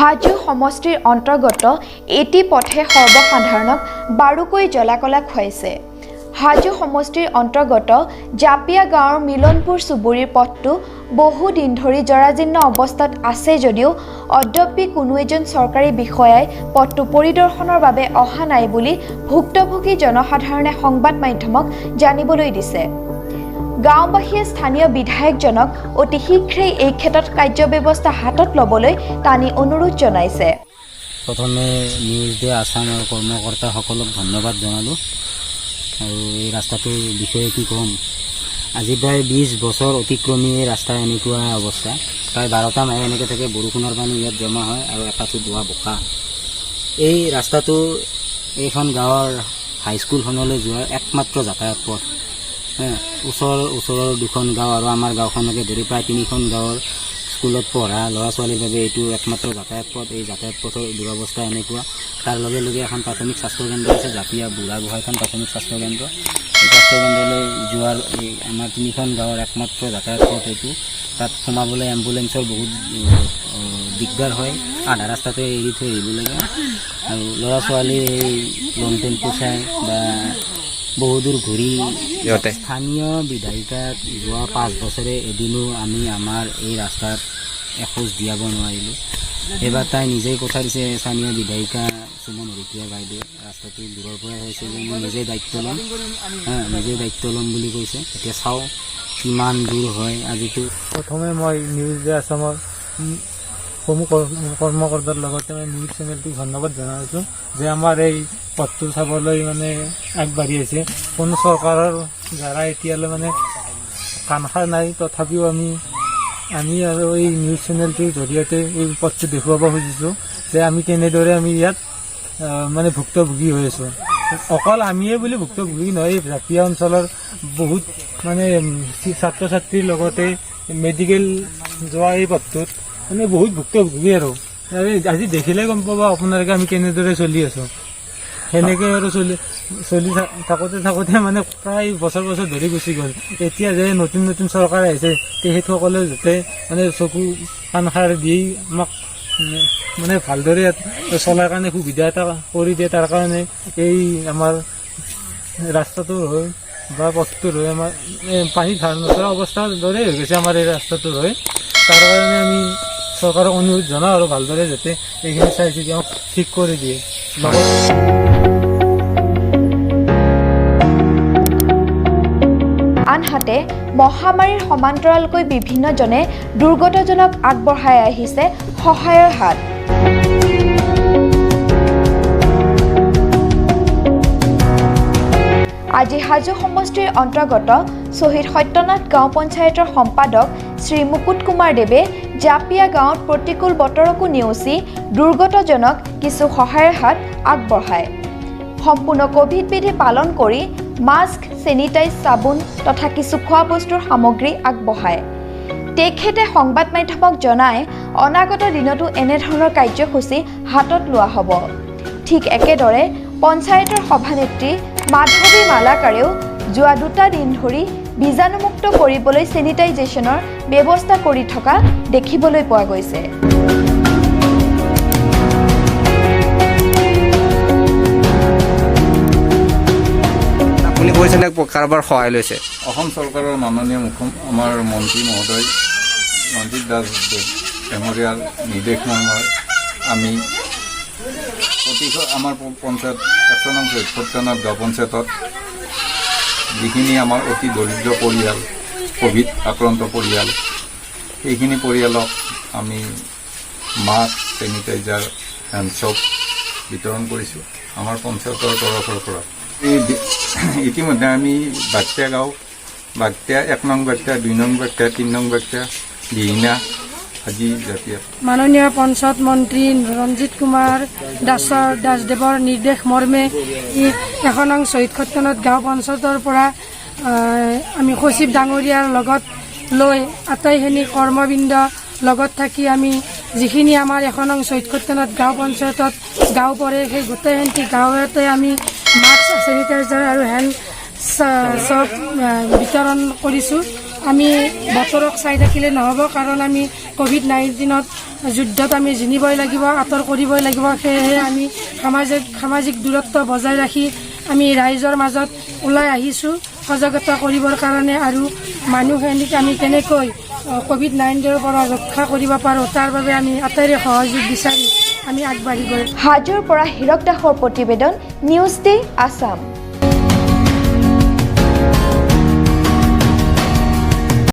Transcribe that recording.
হাজো সমষ্টিৰ অন্তৰ্গত এটি পথে সৰ্বসাধাৰণক বাৰুকৈ জ্বলাকলা খুৱাইছে। হাজো সমষ্টিৰ অন্তৰ্গত জাপিয়া গাঁৱৰ মিলনপুৰ চুবুৰীৰ পথটো বহু দিন ধৰি জৰাজীৰ্ণ অৱস্থাত আছে যদিও অদ্যপি কোনো এজন চৰকাৰী বিষয়াই পথটো পৰিদৰ্শনৰ বাবে অহা নাই বুলি ভুক্তভোগী জনসাধাৰণে সংবাদ মাধ্যমক জানিবলৈ দিছে। গাঁওবাসীয়ে স্থানীয় বিধায়কজনক অতি শীঘ্ৰেই এই ক্ষেত্ৰত কাৰ্যব্যৱস্থা হাতত ল'বলৈ টানি অনুৰোধ জনাইছে। প্ৰথমে নিউজ ডে আছামৰ কৰ্মকৰ্তাসকলক ধন্যবাদ জনালোঁ। আৰু এই ৰাস্তাটোৰ বিষয়ে কি ক'ম, আজি প্ৰায় 20 বছৰ অতিক্ৰমী এই ৰাস্তাৰ এনেকুৱা অৱস্থা। প্ৰায় 12টা মাহে এনেকৈ থাকে, বৰষুণৰ পানী ইয়াত জমা হয় আৰু এটাটো ধোৱা বোকা। এই ৰাস্তাটো এইখন গাঁৱৰ হাইস্কুলখনলৈ যোৱাৰ একমাত্ৰ যাতায়াত পথ। ওচৰৰ দুখন গাঁও আৰু আমাৰ গাঁওখনকে ধৰি প্ৰায় 3খন গাঁৱৰ স্কুলত পঢ়া ল'ৰা ছোৱালীৰ বাবে এইটো একমাত্ৰ যাতায়াত পথ। এই যাতায়াত পথৰ দুৰৱস্থা এনেকুৱা। তাৰ লগে লগে এখন প্ৰাথমিক স্বাস্থ্যকেন্দ্ৰ আছে, জাপিয়া বুঢ়াগোহাঁইখন প্ৰাথমিক স্বাস্থ্যকেন্দ্ৰ। এই স্বাস্থ্যকেন্দ্ৰলৈ যোৱাৰ এই আমাৰ 3খন গাঁৱৰ একমাত্ৰ যাতায়াত পথ এইটো। তাত সোমাবলৈ এম্বুলেঞ্চৰ বহুত দিগদাৰ হয়, আধা ৰাস্তাতে এৰি থৈ আহিব লাগে। আৰু ল'ৰা ছোৱালী এই লং টেম্পু চাই বা বহুদূৰ ঘূৰি স্থানীয় বিধায়িকাক যোৱা 5 বছৰে এদিনো আমি আমাৰ এই ৰাস্তাত এখোজ দিয়াব নোৱাৰিলোঁ। এইবাৰ তাই নিজেই কথা দিছে, স্থানীয় বিধায়িকা সুমন হৰিতীয়া বাইদেউ, ৰাস্তাটো দূৰৰ পৰাই হৈছে যে মই নিজেই দায়িত্ব ল'ম বুলি কৈছে। এতিয়া চাওঁ কিমান দূৰ হয়। আজিতো প্ৰথমে মই নিউজ ডে আছামৰ সমূহ কৰ্মকৰ্তাৰ লগতে মই নিউজ চেনেলটোক ধন্যবাদ জনাইছোঁ যে আমাৰ এই পথটো চাবলৈ আগবাঢ়ি আছে। কোনো চৰকাৰৰ দ্বাৰা এতিয়ালৈ কাণসাৰ নাই, তথাপিও আমি আৰু এই নিউজ চেনেলটোৰ জৰিয়তে এই পথটো দেখুৱাব খুজিছোঁ যে আমি কেনেদৰে ইয়াত ভুক্তভোগী হৈ আছোঁ। অকল আমিয়ে বুলি ভুক্তভোগী নহয়, জাপিয়া অঞ্চলৰ বহুত ছাত্ৰ ছাত্ৰীৰ লগতে মেডিকেল যোৱা এই পথটোত বহুত ভুক্তভোগী। আৰু আজি দেখিলে গম পাব আপোনালোকে আমি কেনেদৰে চলি আছোঁ। সেনেকৈ আৰু চলি থাকোঁতে প্ৰায় বছৰ ধৰি গুচি গ'ল। এতিয়া যে নতুন চৰকাৰ আহিছে, তেখেতসকলে যাতে চকু কাণসাৰ দি আমাক ভালদৰে চলাৰ কাৰণে সুবিধা এটা কৰি দিয়ে, তাৰ কাৰণে এই আমাৰ ৰাস্তাটোৰ হৈ বা পথটোৰ হৈ আমাৰ পানী ধাৰ নচৰা অৱস্থাৰ দৰে হৈ গৈছে আমাৰ এই ৰাস্তাটোৰ হৈ। তাৰ কাৰণে আমি চৰকাৰক অনুৰোধ জনাওঁ আৰু ভালদৰে যাতে এইখিনি চাই চিতি আমাক ঠিক কৰি দিয়ে। আনহাতে মহামাৰীৰ সমান্তৰালকৈ বিভিন্নজনে দুৰ্গতজনক আগবঢ়াই আহিছে সহায়ৰ হাত। আজি হাজো সমষ্টিৰ অন্তৰ্গত শ্বহীদ সত্যনাথ গাঁও পঞ্চায়তৰ সম্পাদক শ্ৰী মুকুট কুমাৰ দেৱে জাপিয়া গাঁৱত প্ৰতিকূল বতৰকো নেওচি দুৰ্গতজনক কিছু সহায়ৰ হাত আগবঢ়ায়। সম্পূৰ্ণ ক'ভিড বিধি পালন কৰি মাস্ক, চেনিটাইজ, চাবোন তথা কিছু খোৱা বস্তুৰ সামগ্ৰী আগবঢ়ায়। তেখেতে সংবাদ মাধ্যমক জনাই অনাগত দিনতো এনেধৰণৰ কাৰ্যসূচী হাতত লোৱা হ'ব। ঠিক একেদৰে পঞ্চায়তৰ সভানেত্ৰী মাধৱী মালাকাৰেও যোৱা 2টা দিন ধৰি বীজাণুমুক্ত কৰিবলৈ চেনিটাইজেশ্যনৰ ব্যৱস্থা কৰি থকা দেখিবলৈ পোৱা গৈছে। আপুনি কৈছেনে কাৰোবাৰ সহায় লৈছে? অসম চৰকাৰৰ মাননীয় আমাৰ মন্ত্ৰী মহোদয় মনজিৎ দাস মেমৰিয়েল নিৰ্দেশনামে আমি আমাৰ পঞ্চায়ত 100 নং সত্যনাথ গাঁও পঞ্চায়তত যিখিনি আমাৰ অতি দৰিদ্ৰ পৰিয়াল, ক'ভিড আক্ৰান্ত পৰিয়াল, সেইখিনি পৰিয়ালক আমি মাস্ক, চেনিটাইজাৰ, হেণ্ডশ্বপ বিতৰণ কৰিছোঁ আমাৰ পঞ্চায়তৰ তৰফৰ পৰা। ইতিমধ্যে আমি বাগটিয়া গাঁও, বাগটিয়া 1 নং বাগটিয়া, 2 নং বাগটিয়া, 3 নং বাগটিয়া, দিহিঙা, আজি জাপিয়া মাননীয় পঞ্চায়ত মন্ত্ৰী ৰঞ্জিত কুমাৰ দাসদেৱৰ নিৰ্দেশ মৰ্মে 1 নং শ্বহীদ সত্যনাথ গাঁও পঞ্চায়তৰ পৰা আমি সচিব ডাঙৰীয়াৰ লগত লৈ আটাইখিনি কৰ্মবৃন্দ লগত থাকি আমি যিখিনি আমাৰ 1 নং শ্বহীদ সত্যনাথ গাঁও পঞ্চায়তত গাঁও পৰে, সেই গোটেইখিনি গাঁৱতে আমি মাস্ক, চেনিটাইজাৰ আৰু হেণ্ড চব বিতৰণ কৰিছোঁ। আমি বতৰক চাই থাকিলে নহ'ব, কাৰণ আমি ক'ভিড-19ত যুদ্ধত আমি জিনিবই লাগিব, আঁতৰ কৰিবই লাগিব। সেয়েহে আমি সামাজিক দূৰত্ব বজাই ৰাখি আমি ৰাইজৰ মাজত ওলাই আহিছোঁ সজাগতা কৰিবৰ কাৰণে, আৰু মানুহখিনিক আমি কেনেকৈ COVID-19 পৰা ৰক্ষা কৰিব পাৰোঁ তাৰ বাবে আমি আটাইৰে সহযোগ বিচাৰি আমি আগবাঢ়ি গৈ। হাজোৰ পৰা হীৰক দাসৰ প্ৰতিবেদন, নিউজ ডে আছাম।